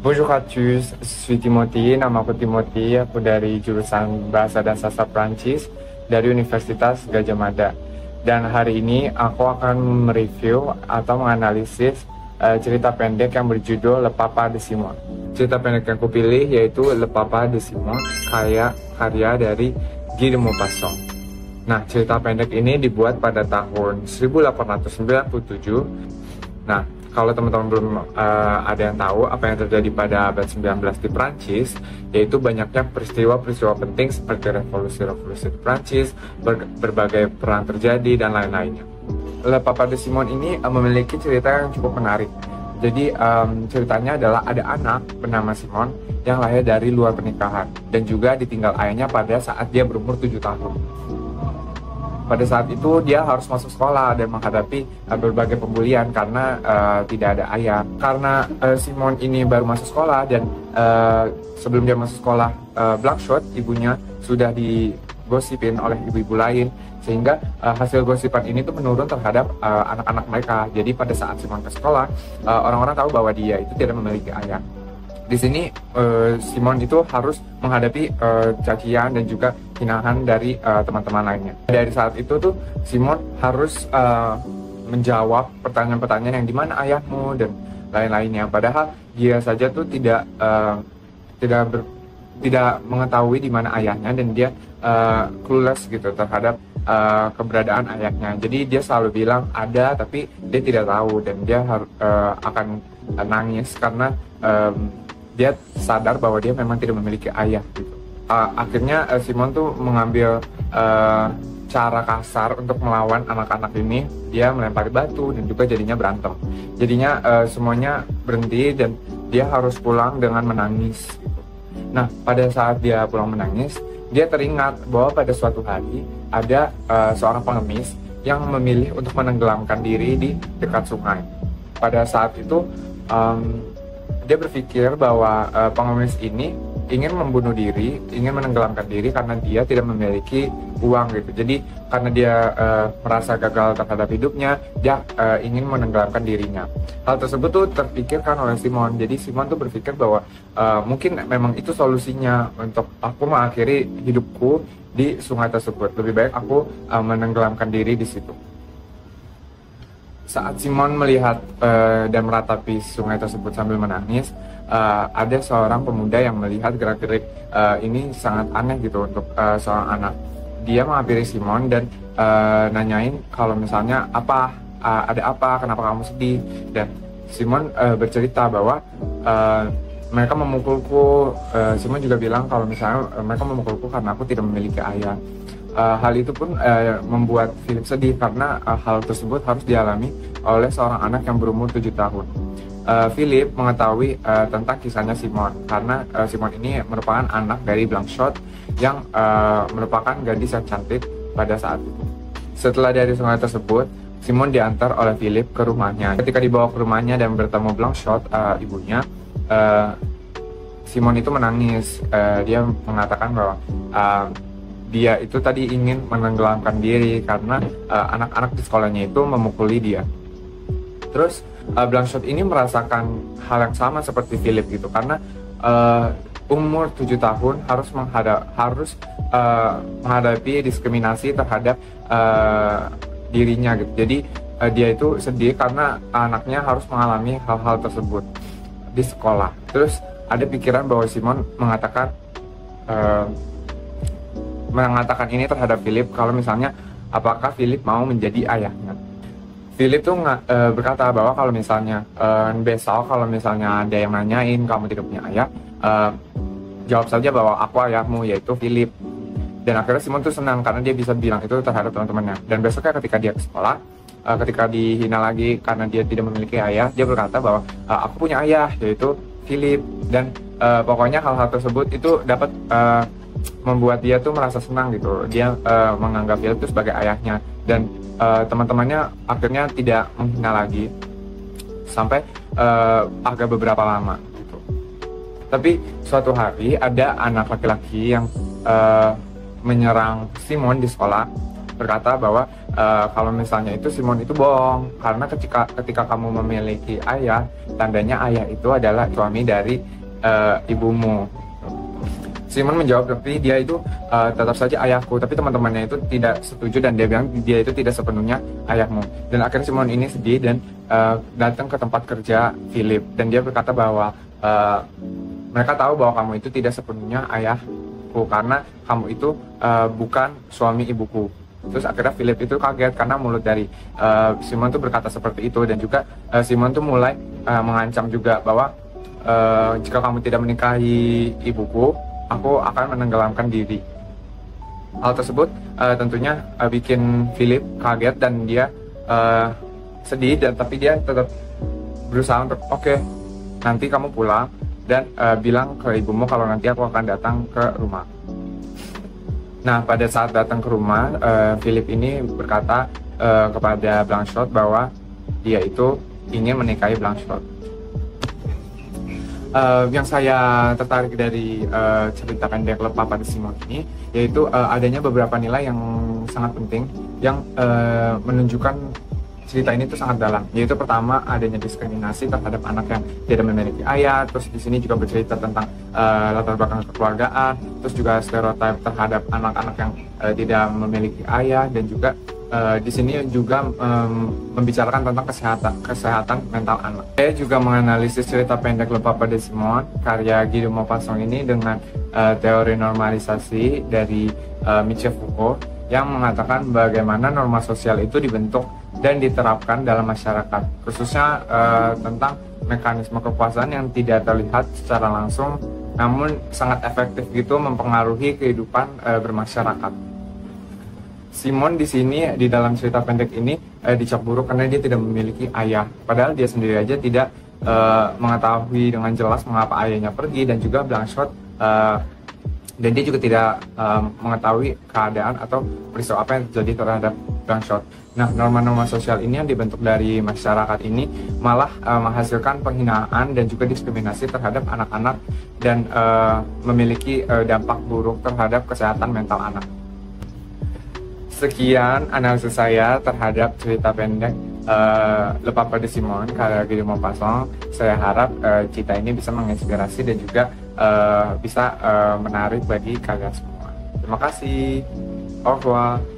Bonjour à tous, je suis Timothy, nama aku Timothy, aku dari jurusan Bahasa dan Sastra Prancis dari Universitas Gadjah Mada. Dan hari ini aku akan mereview atau menganalisis cerita pendek yang berjudul Le Papa de Simon. Cerita pendek yang kupilih yaitu Le Papa de Simon, karya dari Guy de Maupassant. Nah, cerita pendek ini dibuat pada tahun 1897. Nah, kalau teman-teman belum ada yang tahu apa yang terjadi pada abad 19 di Prancis, yaitu banyaknya peristiwa-peristiwa penting seperti revolusi-revolusi di Prancis, berbagai perang terjadi, dan lain-lainnya. Le Papa de Simon ini memiliki cerita yang cukup menarik. Jadi ceritanya adalah ada anak bernama Simon yang lahir dari luar pernikahan dan juga ditinggal ayahnya pada saat dia berumur 7 tahun. Pada saat itu dia harus masuk sekolah dan menghadapi berbagai pembulian karena tidak ada ayah. Karena Simon ini baru masuk sekolah dan sebelum dia masuk sekolah, Blackshot, ibunya, sudah digosipin oleh ibu-ibu lain, sehingga hasil gosipan ini tuh menurun terhadap anak-anak mereka. Jadi pada saat Simon ke sekolah, orang-orang tahu bahwa dia itu tidak memiliki ayah. Di sini Simon itu harus menghadapi cacian dan juga hinaan dari teman-teman lainnya. Dari saat itu tuh Simon harus menjawab pertanyaan-pertanyaan yang di mana ayahmu dan lain-lainnya. Padahal dia saja tuh tidak mengetahui di mana ayahnya dan dia clueless gitu terhadap keberadaan ayahnya. Jadi dia selalu bilang ada, tapi dia tidak tahu dan dia akan nangis karena dia sadar bahwa dia memang tidak memiliki ayah gitu. Akhirnya Simon tuh mengambil cara kasar untuk melawan anak-anak ini. Dia melempari batu dan juga jadinya berantem. Jadinya semuanya berhenti dan dia harus pulang dengan menangis gitu. Nah, pada saat dia pulang menangis, dia teringat bahwa pada suatu hari ada seorang pengemis yang memilih untuk menenggelamkan diri di dekat sungai. Pada saat itu dia berpikir bahwa pengemis ini ingin membunuh diri, ingin menenggelamkan diri karena dia tidak memiliki uang gitu. Jadi karena dia merasa gagal terhadap hidupnya, dia ingin menenggelamkan dirinya. Hal tersebut tuh terpikirkan oleh Simon. Jadi Simon tuh berpikir bahwa mungkin memang itu solusinya untuk aku mengakhiri hidupku di sungai tersebut. Lebih baik aku menenggelamkan diri di situ. Saat Simon melihat dan meratapi sungai tersebut sambil menangis, ada seorang pemuda yang melihat gerak-gerik ini sangat aneh gitu untuk seorang anak. Dia menghampiri Simon dan nanyain kalau misalnya ada apa, kenapa kamu sedih? Dan Simon bercerita bahwa mereka memukulku. Simon juga bilang kalau misalnya mereka memukulku karena aku tidak memiliki ayah. Hal itu pun membuat Philip sedih karena hal tersebut harus dialami oleh seorang anak yang berumur 7 tahun. Philip mengetahui tentang kisahnya Simon karena Simon ini merupakan anak dari Blackshot yang merupakan gadis yang cantik pada saat itu. Setelah dari sungai tersebut, Simon diantar oleh Philip ke rumahnya. Ketika dibawa ke rumahnya dan bertemu Blackshot, ibunya, Simon itu menangis. Dia mengatakan bahwa dia itu tadi ingin menenggelamkan diri karena anak-anak di sekolahnya itu memukuli dia. Terus Blackshot ini merasakan hal yang sama seperti Philip gitu karena umur 7 tahun harus menghadapi diskriminasi terhadap dirinya gitu. Jadi dia itu sedih karena anaknya harus mengalami hal-hal tersebut di sekolah. Terus ada pikiran bahwa Simon mengatakan ini terhadap Philip kalau misalnya apakah Philip mau menjadi ayahnya. Philip tuh berkata bahwa kalau misalnya besok kalau misalnya ada yang nanyain kamu tidak punya ayah, jawab saja bahwa aku ayahmu, yaitu Philip. Dan akhirnya Simon tuh senang karena dia bisa bilang itu terhadap teman-temannya. Dan besoknya ketika dia ke sekolah, ketika dihina lagi karena dia tidak memiliki ayah, dia berkata bahwa aku punya ayah, yaitu Philip. Dan pokoknya hal-hal tersebut itu dapat membuat dia tuh merasa senang gitu. Dia menganggap Philip itu sebagai ayahnya dan teman-temannya akhirnya tidak menghina lagi sampai agak beberapa lama gitu. Tapi suatu hari ada anak laki-laki yang menyerang Simon di sekolah berkata bahwa kalau misalnya itu Simon itu bohong, karena ketika kamu memiliki ayah, tandanya ayah itu adalah suami dari ibumu. Simon menjawab, tapi dia itu tetap saja ayahku, tapi teman-temannya itu tidak setuju dan dia bilang dia itu tidak sepenuhnya ayahmu. Dan akhirnya Simon ini sedih dan datang ke tempat kerja Philip, dan dia berkata bahwa mereka tahu bahwa kamu itu tidak sepenuhnya ayahku karena kamu itu bukan suami ibuku. Terus akhirnya Philip itu kaget karena mulut dari Simon itu berkata seperti itu, dan juga Simon itu mulai mengancam juga bahwa jika kamu tidak menikahi ibuku, aku akan menenggelamkan diri. Hal tersebut tentunya bikin Philip kaget dan dia sedih, dan tapi dia tetap berusaha untuk oke, nanti kamu pulang dan bilang ke ibumu kalau nanti aku akan datang ke rumah. Nah, pada saat datang ke rumah, Philip ini berkata kepada Blanchot bahwa dia itu ingin menikahi Blanchot. Yang saya tertarik dari cerita pendek Le Papa de Simon ini, yaitu adanya beberapa nilai yang sangat penting yang menunjukkan cerita ini tuh sangat dalam. Yaitu pertama, adanya diskriminasi terhadap anak yang tidak memiliki ayah. Terus di sini juga bercerita tentang latar belakang kekeluargaan. Terus juga stereotip terhadap anak-anak yang tidak memiliki ayah, dan juga di sini juga membicarakan tentang kesehatan mental anak. Saya juga menganalisis cerita pendek Le Papa de Simon karya Guy de Maupassant ini dengan teori normalisasi dari Michel Foucault yang mengatakan bagaimana norma sosial itu dibentuk dan diterapkan dalam masyarakat, khususnya tentang mekanisme kekuasaan yang tidak terlihat secara langsung namun sangat efektif gitu mempengaruhi kehidupan bermasyarakat. Simon di sini di dalam cerita pendek ini dicap buruk karena dia tidak memiliki ayah, padahal dia sendiri aja tidak mengetahui dengan jelas mengapa ayahnya pergi, dan juga Blanchot dan dia juga tidak mengetahui keadaan atau peristiwa apa yang terjadi terhadap Blanchot. Nah, norma-norma sosial ini yang dibentuk dari masyarakat ini malah menghasilkan penghinaan dan juga diskriminasi terhadap anak-anak dan memiliki dampak buruk terhadap kesehatan mental anak. Sekian analisis saya terhadap cerita pendek Le Papa de Simon karya Guy de Maupassant. Saya harap cerita ini bisa menginspirasi dan juga bisa menarik bagi kalian semua. Terima kasih. Au revoir.